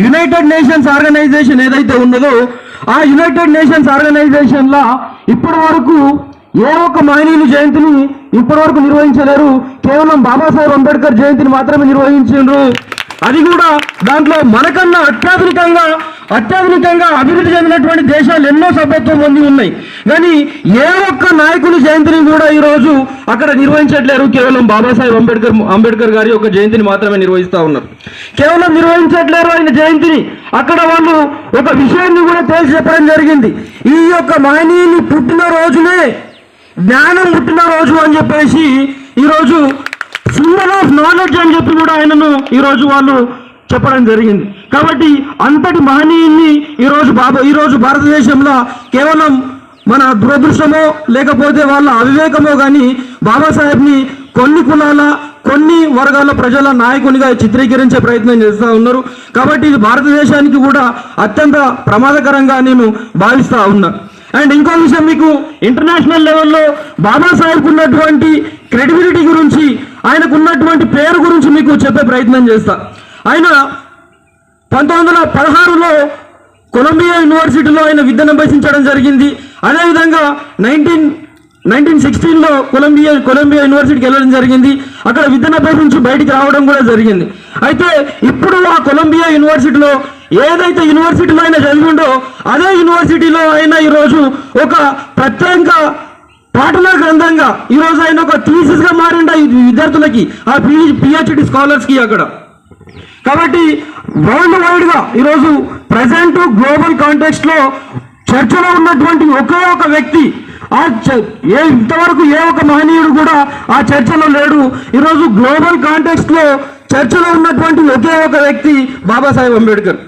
United nations organisation ఏదైతే ఉన్నదో ఆ యునైటెడ్ నేషన్స్ ఆర్గనైజేషన్ లా ఇప్పటి వరకు ఏ ఒక్క మహనీయుని జయంతిని ఇప్పటి వరకు నిర్వహించలేరు. కేవలం బాబాసాహెబ్ అంబేద్కర్ జయంతిని మాత్రమే నిర్వహించారు. అది కూడా దాంట్లో మనకన్నా అత్యాధునికంగా అభివృద్ధి చెందినటువంటి దేశాలు ఎన్నో సభ్యత్వం పొంది ఉన్నాయి. కానీ ఏ ఒక్క నాయకుని జయంతిని కూడా ఈరోజు అక్కడ నిర్వహించట్లేరు. కేవలం బాబాసాహెబ్ అంబేద్కర్ గారి యొక్క జయంతిని మాత్రమే నిర్వహిస్తూ ఉన్నారు. కేవలం నిర్వహించట్లేరు ఆయన జయంతిని. అక్కడ వాళ్ళు ఒక విషయాన్ని కూడా తేల్చి చెప్పడం జరిగింది. ఈ యొక్క మహనీయుని పుట్టినరోజునే జ్ఞానం పుట్టినరోజు అని చెప్పేసి ఈరోజు సింబల్ ఆఫ్ నాలెడ్జ్ అని చెప్పి కూడా ఆయనను ఈరోజు వాళ్ళు చెప్పడం జరిగింది. కాబట్టి అంతటి మహనీయుని ఈరోజు భారతదేశంలో కేవలం మన దురదృష్టమో లేకపోతే వాళ్ళ అవివేకమో కానీ బాబాసాహెబ్ని కొన్ని కులాల కొన్ని వర్గాల ప్రజల నాయకునిగా చిత్రీకరించే ప్రయత్నం చేస్తూ ఉన్నారు. కాబట్టి ఇది భారతదేశానికి కూడా అత్యంత ప్రమాదకరంగా నేను భావిస్తూ ఉన్నా. అండ్ ఇంకో విషయం, మీకు ఇంటర్నేషనల్ లెవెల్లో బాబాసాహెబ్కు ఉన్నటువంటి క్రెడిబిలిటీ గురించి, ఆయనకు ఉన్నటువంటి పేరు గురించి మీకు చెప్పే ప్రయత్నం చేస్తా. ఆయన 1916లో కొలంబియా యూనివర్సిటీలో ఆయన విద్యను అభ్యసించడం జరిగింది. అదేవిధంగా 1916లో కొలంబియా యూనివర్సిటీకి వెళ్ళడం జరిగింది. అక్కడ విద్యను అభ్యసించి బయటికి రావడం కూడా జరిగింది. అయితే ఇప్పుడు ఆ కొలంబియా యూనివర్సిటీలో ఏదైతే యూనివర్సిటీలో ఆయన చదివిండో అదే యూనివర్సిటీలో ఆయన ఈరోజు ఒక ప్రత్యేక పాఠన గ్రంథంగా ఈరోజు ఆయన ఒక థీసిస్ గా మారిండ విద్యార్థులకి, ఆ పిహెచ్డి స్కాలర్స్ కి అక్కడ. కాబట్టి వరల్డ్ వైడ్ గా ఈరోజు ప్రజెంట్ గ్లోబల్ కాంటెక్స్ట్ లో చర్చలో ఉన్నటువంటి ఒకే ఒక వ్యక్తి, ఇంతవరకు ఏ ఒక్క మహనీయుడు కూడా ఆ చర్చలో లేడు. ఈరోజు గ్లోబల్ కాంటెక్స్ట్ లో చర్చలో ఉన్నటువంటి ఒకే ఒక వ్యక్తి బాబాసాహెబ్ అంబేద్కర్.